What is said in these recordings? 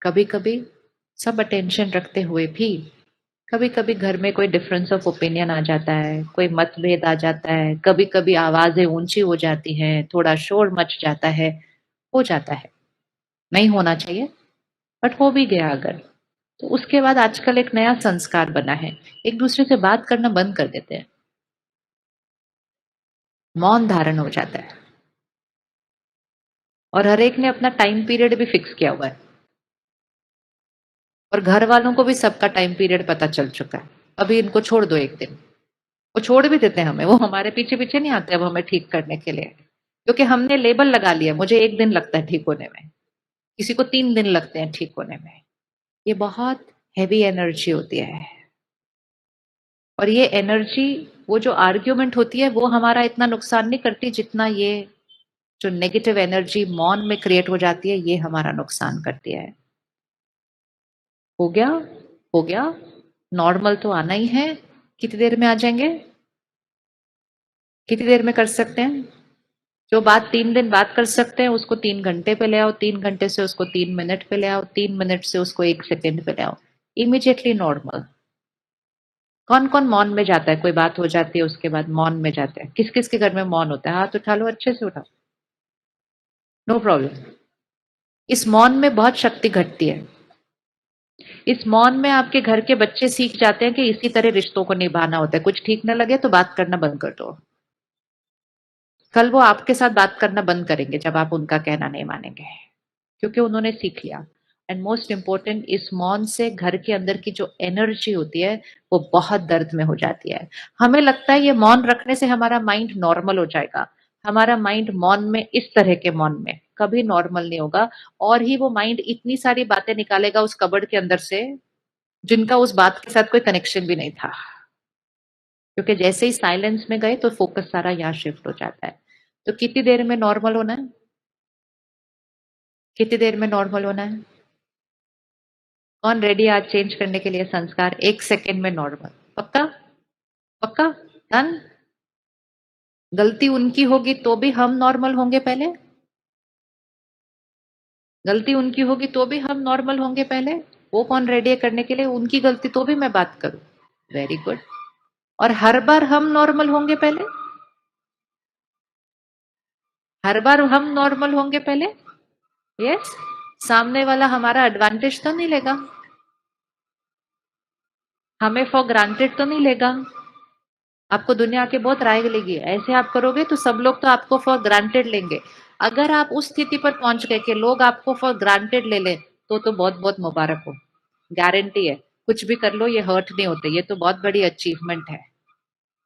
कभी कभी सब अटेंशन रखते हुए भी कभी कभी घर में कोई डिफरेंस ऑफ ओपिनियन आ जाता है, कोई मतभेद आ जाता है, कभी कभी आवाजें ऊंची हो जाती हैं, थोड़ा शोर मच जाता है। हो जाता है, नहीं होना चाहिए, बट हो भी गया अगर, तो उसके बाद आजकल एक नया संस्कार बना है, एक दूसरे से बात करना बंद कर देते हैं, मौन धारण हो जाता है। और हर एक ने अपना टाइम पीरियड भी फिक्स किया हुआ है, और घर वालों को भी सबका टाइम पीरियड पता चल चुका है। अभी इनको छोड़ दो एक दिन, वो छोड़ भी देते हैं हमें, वो हमारे पीछे पीछे नहीं आते अब हमें ठीक करने के लिए, क्योंकि हमने लेबल लगा लिया, मुझे एक दिन लगता है ठीक होने में, किसी को 3 दिन लगते हैं ठीक होने में। ये बहुत हैवी एनर्जी होती है, और ये एनर्जी, वो जो आर्ग्यूमेंट होती है वो हमारा इतना नुकसान नहीं करती जितना ये जो नेगेटिव एनर्जी मौन में क्रिएट हो जाती है, ये हमारा नुकसान करती है। हो गया, हो गया, नॉर्मल तो आना ही है। कितनी देर में आ जाएंगे, कितनी देर में कर सकते हैं? जो बात 3 दिन बात कर सकते हैं उसको 3 घंटे पे ले आओ, 3 घंटे से उसको 3 मिनट पे ले आओ, 3 मिनट से उसको 1 सेकेंड पे ले आओ, इमीडिएटली नॉर्मल। कौन कौन मौन में जाता है, कोई बात हो जाती है उसके बाद मौन में जाते हैं, किस किस के घर में मौन होता है? हाथ उठा लो, अच्छे से उठाओ, नो प्रॉब्लम। इस मौन में बहुत शक्ति घटती है। इस मौन में आपके घर के बच्चे सीख जाते हैं कि इसी तरह रिश्तों को निभाना होता है, कुछ ठीक न लगे तो बात करना बंद कर दो। कल वो आपके साथ बात करना बंद करेंगे जब आप उनका कहना नहीं मानेंगे, क्योंकि उन्होंने सीख लिया। एंड मोस्ट इंपॉर्टेंट, इस मौन से घर के अंदर की जो एनर्जी होती है वो बहुत दर्द में हो जाती है। हमें लगता है ये मौन रखने से हमारा माइंड नॉर्मल हो जाएगा, हमारा माइंड मौन में, इस तरह के मौन में कभी नॉर्मल नहीं होगा। और ही वो माइंड इतनी सारी बातें निकालेगा उस कबर्ड के अंदर से जिनका उस बात के साथ कोई कनेक्शन भी नहीं था, क्योंकि जैसे ही साइलेंस में गए तो फोकस सारा यहाँ शिफ्ट हो जाता है। तो कितनी देर में नॉर्मल होना है, कितनी देर में नॉर्मल होना है? कौन रेडी आज चेंज करने के लिए संस्कार? 1 सेकेंड में नॉर्मल, पक्का? पक्का? डन। गलती उनकी होगी तो भी हम नॉर्मल होंगे पहले, गलती उनकी होगी तो भी हम नॉर्मल होंगे पहले। वो कौन रेडी है करने के लिए उनकी गलती तो भी मैं बात करूं? Very good. और हर बार हम नॉर्मल होंगे पहले, हर बार हम नॉर्मल होंगे पहले। यस। सामने वाला हमारा एडवांटेज तो नहीं लेगा, हमें फॉर ग्रांटेड तो नहीं लेगा। आपको दुनिया आके बहुत राय लेगी, ऐसे आप करोगे तो सब लोग तो आपको फॉर ग्रांटेड लेंगे। अगर आप उस स्थिति पर पहुंच गए कि लोग आपको फॉर ग्रांटेड ले लें, तो बहुत बहुत मुबारक हो, गारंटी है। कुछ भी कर लो, ये हर्ट नहीं होते, ये तो बहुत बड़ी अचीवमेंट है।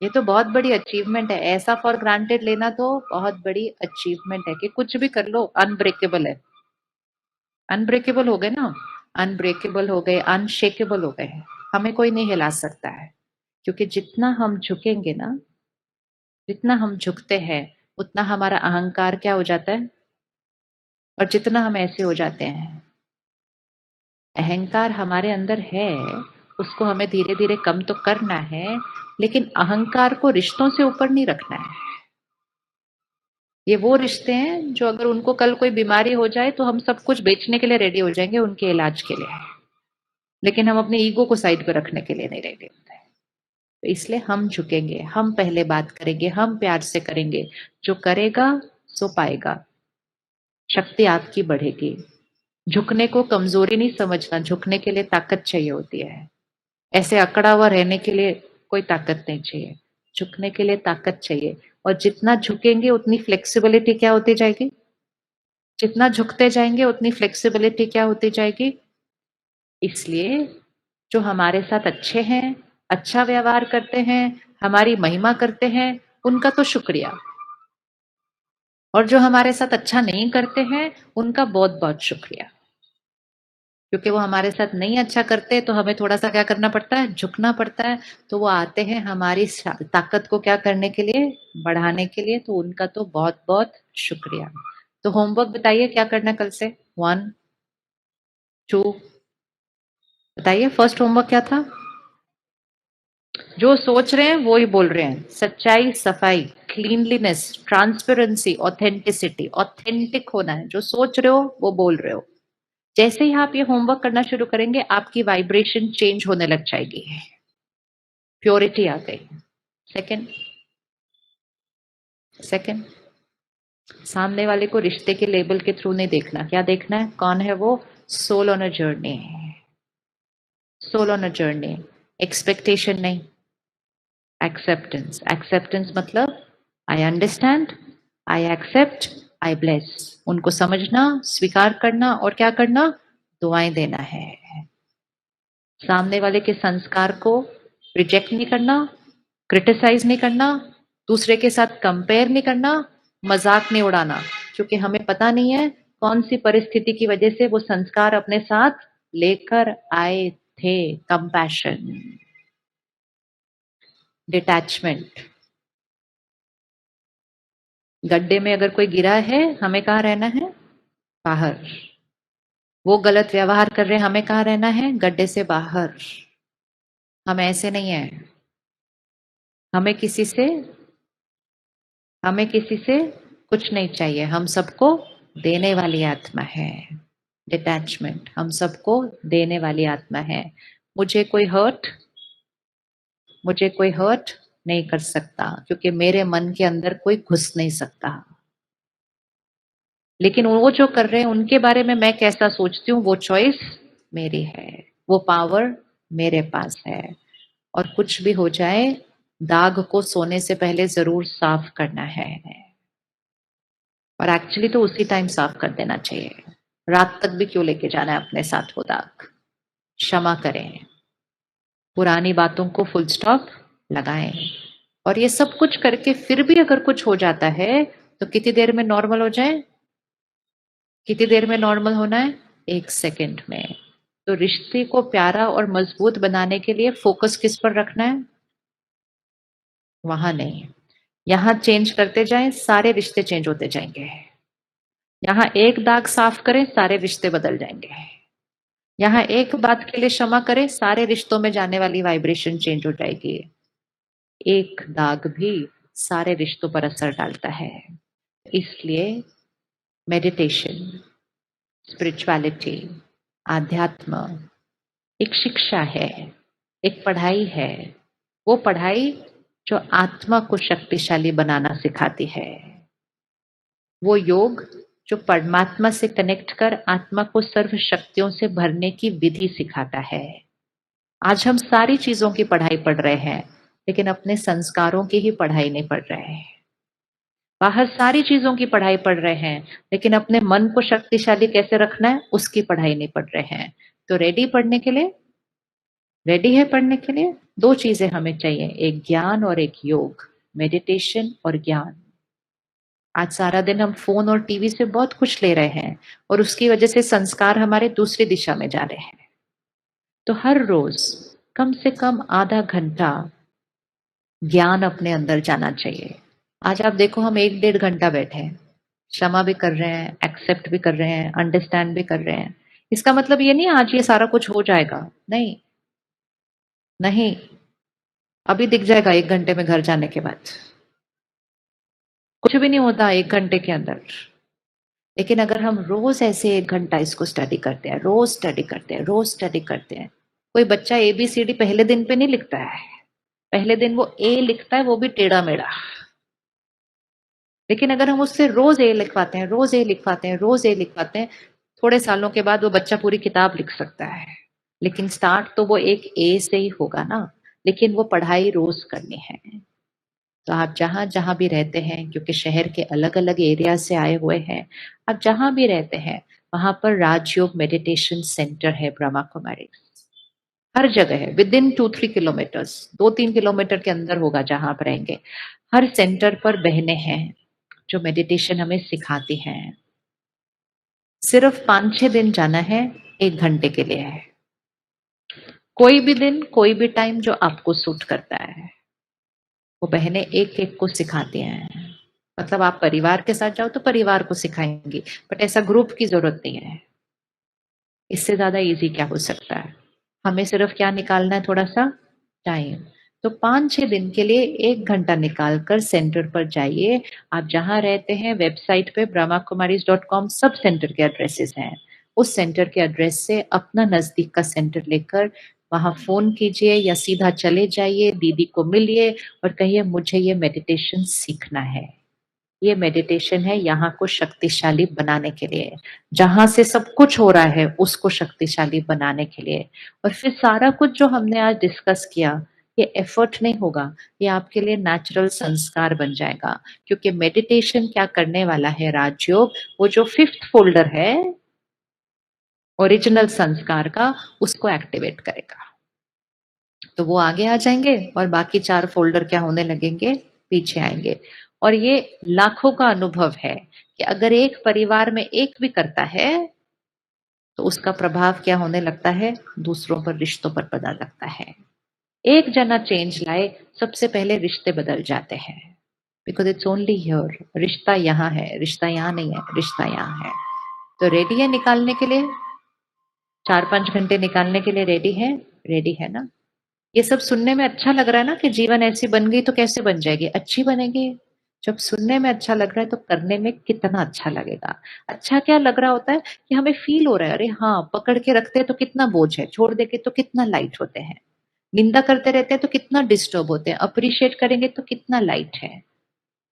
ये तो बहुत बड़ी अचीवमेंट है, ऐसा फॉर ग्रांटेड लेना तो बहुत बड़ी अचीवमेंट है कि कुछ भी कर लो, अनब्रेकेबल है। अनब्रेकेबल हो गए ना, अनब्रेकेबल हो गए, अनशेकेबल हो गए, हमें कोई नहीं हिला सकता है। क्योंकि जितना हम झुकेंगे ना, जितना हम झुकते हैं उतना हमारा अहंकार क्या हो जाता है, और जितना हम ऐसे हो जाते हैं। अहंकार हमारे अंदर है, उसको हमें धीरे धीरे कम तो करना है, लेकिन अहंकार को रिश्तों से ऊपर नहीं रखना है। ये वो रिश्ते हैं जो अगर उनको कल कोई बीमारी हो जाए तो हम सब कुछ बेचने के लिए रेडी हो जाएंगे उनके इलाज के लिए, लेकिन हम अपने ईगो को साइड पर रखने के लिए नहीं रेडी होते। तो इसलिए हम झुकेंगे, हम पहले बात करेंगे, हम प्यार से करेंगे। जो करेगा सो पाएगा, शक्ति आपकी बढ़ेगी। झुकने को कमजोरी नहीं समझना, झुकने के लिए ताकत चाहिए होती है। ऐसे अकड़ा हुआ रहने के लिए कोई ताकत नहीं चाहिए, झुकने के लिए ताकत चाहिए। और जितना झुकेंगे उतनी फ्लेक्सिबिलिटी क्या होती जाएगी, जितना झुकते जाएंगे उतनी फ्लेक्सिबिलिटी क्या होती जाएगी। इसलिए जो हमारे साथ अच्छे हैं, अच्छा व्यवहार करते हैं, हमारी महिमा करते हैं, उनका तो शुक्रिया। और जो हमारे साथ अच्छा नहीं करते हैं उनका बहुत बहुत शुक्रिया, क्योंकि वो हमारे साथ नहीं अच्छा करते तो हमें थोड़ा सा क्या करना पड़ता है, झुकना पड़ता है। तो वो आते हैं हमारी ताकत को क्या करने के लिए, बढ़ाने के लिए, तो उनका तो बहुत बहुत शुक्रिया। तो होमवर्क बताइए क्या करना है कल से, 1 2, बताइए फर्स्ट होमवर्क क्या था? जो सोच रहे हैं वो ही बोल रहे हैं, सच्चाई, सफाई, क्लीनलीनेस, ट्रांसपेरेंसी, ऑथेंटिसिटी। ऑथेंटिक होना है, जो सोच रहे हो वो बोल रहे हो। जैसे ही आप ये होमवर्क करना शुरू करेंगे, आपकी वाइब्रेशन चेंज होने लग जाएगी, प्योरिटी आ गई। सेकंड सेकंड सामने वाले को रिश्ते के लेबल के थ्रू नहीं देखना। क्या देखना है? कौन है वो? Soul on a journey. Soul on a journey. Expectation नहीं, एक्सेप्टेंस। एक्सेप्टेंस मतलब I understand, I accept, I bless. उनको समझना, स्वीकार करना और क्या करना? दुआएं देना है। सामने वाले के संस्कार को रिजेक्ट नहीं करना, क्रिटिसाइज नहीं करना, दूसरे के साथ कंपेयर नहीं करना, मजाक नहीं उड़ाना, क्योंकि हमें पता नहीं है कौन सी परिस्थिति की वजह से वो संस्कार अपने साथ लेकर आए थे। Compassion, detachment. गड्ढे में अगर कोई गिरा है, हमें कहाँ रहना है? बाहर। वो गलत व्यवहार कर रहे हैं, हमें कहाँ रहना है? गड्ढे से बाहर। हम ऐसे नहीं है। हमें किसी से हमें किसी से कुछ नहीं चाहिए। हम सबको देने वाली आत्मा है। डिटैचमेंट, हम सबको देने वाली आत्मा है। मुझे कोई हर्ट मुझे कोई हर्ट नहीं कर सकता, क्योंकि मेरे मन के अंदर कोई घुस नहीं सकता। लेकिन वो जो कर रहे हैं उनके बारे में मैं कैसा सोचती हूँ, वो चॉइस मेरी है, वो पावर मेरे पास है। और कुछ भी हो जाए, दाग को सोने से पहले जरूर साफ करना है। और एक्चुअली तो उसी टाइम साफ कर देना चाहिए। रात तक भी क्यों लेके जाना है अपने साथ वो दाग? क्षमा करें, पुरानी बातों को फुल स्टॉप लगाएं। और ये सब कुछ करके फिर भी अगर कुछ हो जाता है, तो कितनी देर में नॉर्मल हो जाए? कितनी देर में नॉर्मल होना है? 1 सेकंड में। तो रिश्ते को प्यारा और मजबूत बनाने के लिए फोकस किस पर रखना है? वहां नहीं, यहां चेंज करते जाएं, सारे रिश्ते चेंज होते जाएंगे। यहाँ एक दाग साफ करें, सारे रिश्ते बदल जाएंगे। यहाँ एक बात के लिए क्षमा करें, सारे रिश्तों में जाने वाली वाइब्रेशन चेंज हो जाएगी। एक दाग भी सारे रिश्तों पर असर डालता है। इसलिए मेडिटेशन, स्पिरिचुअलिटी, आध्यात्म एक शिक्षा है, एक पढ़ाई है। वो पढ़ाई जो आत्मा को शक्तिशाली बनाना सिखाती है। वो योग जो परमात्मा से कनेक्ट कर आत्मा को सर्व शक्तियों से भरने की विधि सिखाता है। आज हम सारी चीजों की पढ़ाई पढ़ रहे हैं, लेकिन अपने संस्कारों की ही पढ़ाई नहीं पढ़ रहे हैं। बाहर सारी चीजों की पढ़ाई पढ़ रहे हैं, लेकिन अपने मन को शक्तिशाली कैसे रखना है उसकी पढ़ाई नहीं पढ़ रहे हैं। तो रेडी है पढ़ने के लिए? दो चीजें हमें चाहिए, एक ज्ञान और एक योग। मेडिटेशन और ज्ञान। आज सारा दिन हम फोन और टीवी से बहुत कुछ ले रहे हैं, और उसकी वजह से संस्कार हमारे दूसरी दिशा में जा रहे हैं। तो हर रोज कम से कम आधा घंटा ज्ञान अपने अंदर जाना चाहिए। आज आप देखो, हम 1-1.5 घंटा बैठे हैं, क्षमा भी कर रहे हैं, एक्सेप्ट भी कर रहे हैं, अंडरस्टैंड भी कर रहे हैं। इसका मतलब ये नहीं आज ये सारा कुछ हो जाएगा। नहीं, नहीं, अभी दिख जाएगा 1 घंटे में घर जाने के बाद। कुछ भी नहीं होता 1 घंटे के अंदर। लेकिन अगर हम रोज ऐसे 1 घंटा इसको स्टडी करते हैं, रोज स्टडी करते हैं, रोज स्टडी करते हैं। कोई बच्चा ABCD पहले दिन पे नहीं लिखता है। पहले दिन वो A लिखता है, वो भी टेढ़ा मेढ़ा। लेकिन अगर हम उससे रोज ए लिखवाते हैं, रोज ए लिखवाते हैं, रोज ए लिखवाते हैं, थोड़े सालों के बाद वो बच्चा पूरी किताब लिख सकता है। लेकिन स्टार्ट तो वो एक ए से ही होगा ना। लेकिन वो पढ़ाई रोज करनी है। तो आप जहां जहां भी रहते हैं, क्योंकि शहर के अलग अलग एरिया से आए हुए हैं, आप जहां भी रहते हैं वहां पर राजयोग मेडिटेशन सेंटर है ब्रह्मा कुमारी। हर जगह है, विद इन 2-3 किलोमीटर्स, 2-3 किलोमीटर के अंदर होगा जहां आप रहेंगे। हर सेंटर पर बहनें हैं जो मेडिटेशन हमें सिखाती हैं। सिर्फ 5-6 दिन जाना है, 1 घंटे के लिए है। कोई भी दिन, कोई भी टाइम जो आपको सूट करता है। वो बहनें एक एक को सिखाती हैं। मतलब आप परिवार के साथ जाओ तो परिवार को सिखाएंगी, बट ऐसा ग्रुप की जरूरत नहीं है। इससे ज्यादा इजी क्या हो सकता है? हमें सिर्फ क्या निकालना है? थोड़ा सा टाइम। तो 5-6 दिन के लिए 1 घंटा निकाल कर सेंटर पर जाइए। आप जहां रहते हैं वेबसाइट पे brahmakumaris.com सब सेंटर के एड्रेसेस हैं। उस सेंटर के एड्रेस से अपना नजदीक का सेंटर लेकर वहां फोन कीजिए या सीधा चले जाइए, दीदी को मिलिए और कहिए मुझे ये मेडिटेशन सीखना है। ये मेडिटेशन है यहाँ को शक्तिशाली बनाने के लिए, जहां से सब कुछ हो रहा है उसको शक्तिशाली बनाने के लिए। और फिर सारा कुछ जो हमने आज डिस्कस किया, ये एफर्ट नहीं होगा, ये आपके लिए नेचुरल संस्कार बन जाएगा। क्योंकि मेडिटेशन क्या करने वाला है, राजयोग, वो जो फिफ्थ फोल्डर है ओरिजिनल संस्कार का, उसको एक्टिवेट करेगा। तो वो आगे आ जाएंगे और बाकी 4 फोल्डर क्या होने लगेंगे, पीछे आएंगे। और ये लाखों का अनुभव है कि अगर एक परिवार में एक भी करता है तो उसका प्रभाव क्या होने लगता है, दूसरों पर, रिश्तों पर पता लगता है। एक जना चेंज लाए, सबसे पहले रिश्ते बदल जाते हैं। बिकॉज इट्स ओनली हियर, रिश्ता यहाँ है, रिश्ता यहाँ नहीं है, रिश्ता यहाँ है। तो रेडी है निकालने के लिए, 4-5 घंटे निकालने के लिए रेडी है? रेडी है ना? ये सब सुनने में अच्छा लग रहा है ना कि जीवन ऐसी बन गई तो कैसे बन जाएगी, अच्छी बनेगी। जब सुनने में अच्छा लग रहा है तो करने में कितना अच्छा लगेगा। अच्छा क्या लग रहा होता है कि हमें फील हो रहा है, अरे हाँ, पकड़ के रखते हैं तो कितना बोझ है, छोड़ देंगे तो कितना लाइट होते हैं। निंदा करते रहते हैं तो कितना डिस्टर्ब होते हैं, अप्रिशिएट करेंगे तो कितना लाइट है।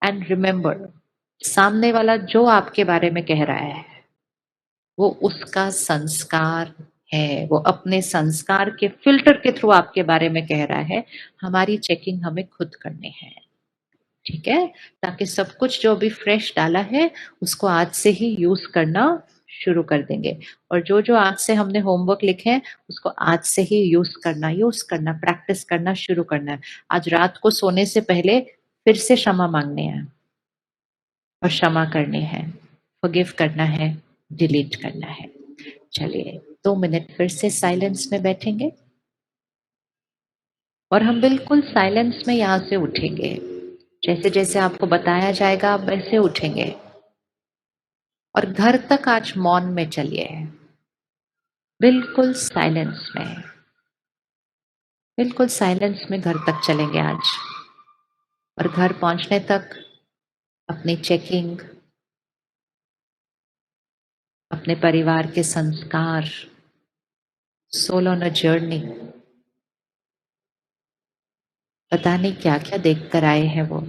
एंड रिमेम्बर, सामने वाला जो आपके बारे में कह रहा है वो उसका संस्कार है, वो अपने संस्कार के फिल्टर के थ्रू आपके बारे में कह रहा है। हमारी चेकिंग हमें खुद करनी है, ठीक है? ताकि सब कुछ जो भी फ्रेश डाला है उसको आज से ही यूज करना शुरू कर देंगे। और जो जो आज से हमने होमवर्क लिखे हैं उसको आज से ही यूज करना, प्रैक्टिस करना शुरू करना है। आज रात को सोने से पहले फिर से क्षमा मांगनी है और क्षमा करनी है, फॉरगिव करना है, डिलीट करना है। चलिए 2 मिनट फिर से साइलेंस में बैठेंगे और हम बिल्कुल साइलेंस में यहां से उठेंगे। जैसे जैसे आपको बताया जाएगा आप वैसे उठेंगे और घर तक आज मौन में चलिए, बिल्कुल साइलेंस में, बिल्कुल साइलेंस में घर तक चलेंगे आज। और घर पहुंचने तक अपनी चेकिंग, अपने परिवार के संस्कार, सोल ऑन अ जर्नी, पता नहीं क्या क्या देख कर आए हैं वो,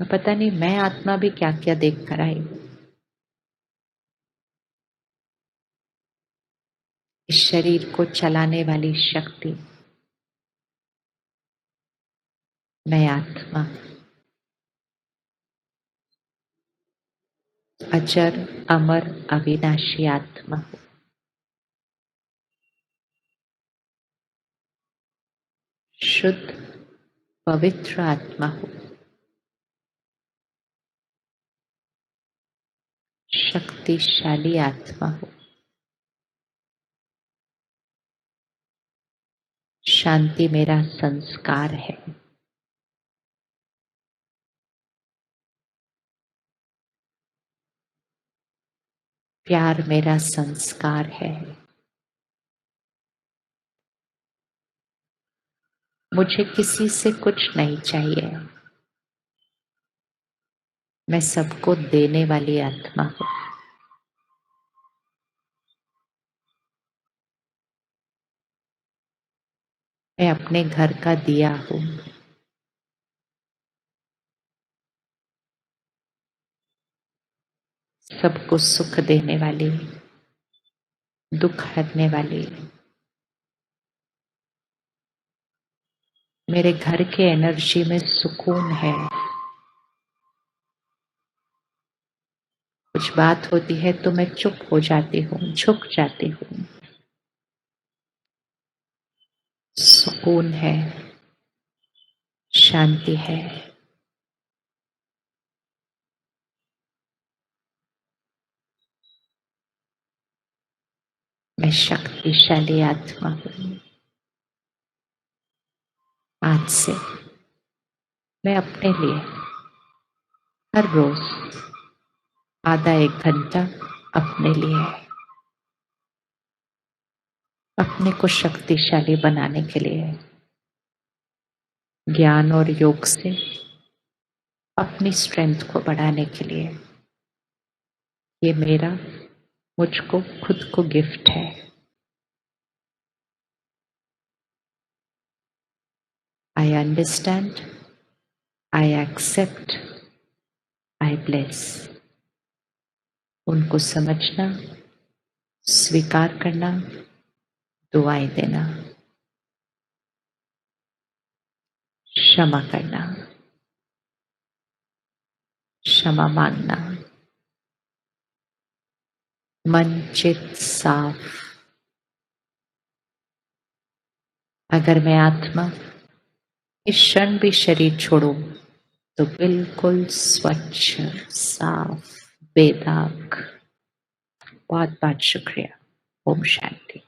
पता नहीं मैं आत्मा भी क्या क्या देख कर आई। इस शरीर को चलाने वाली शक्ति, मैं आत्मा अजर अमर अविनाशी आत्मा हूँ। शुद्ध पवित्र आत्मा हूँ। शक्तिशाली आत्मा हूँ। शांति मेरा संस्कार है। प्यार मेरा संस्कार है। मुझे किसी से कुछ नहीं चाहिए। मैं सबको देने वाली आत्मा हूँ। मैं अपने घर का दिया हूँ। सबको सुख देने वाली, दुख हरने वाली। मेरे घर के एनर्जी में सुकून है। कुछ बात होती है तो मैं चुप हो जाती हूँ, झुक जाती हूँ। सुकून है, शांति है। मैं शक्तिशाली आत्मा हूँ। आज से मैं अपने लिए हर रोज आधा एक घंटा अपने लिए, अपने को शक्तिशाली बनाने के लिए, ज्ञान और योग से अपनी स्ट्रेंथ को बढ़ाने के लिए, ये मेरा मुझको खुद को गिफ्ट है। I understand, I accept, I bless. उनको समझना, स्वीकार करना, दुआएं देना, क्षमा करना, क्षमा मांगना, मन चित साफ। अगर मैं आत्मा इस क्षण भी शरीर छोड़ूं तो बिल्कुल स्वच्छ, साफ, बेदाग। बहुत बहुत शुक्रिया। ओम शांति।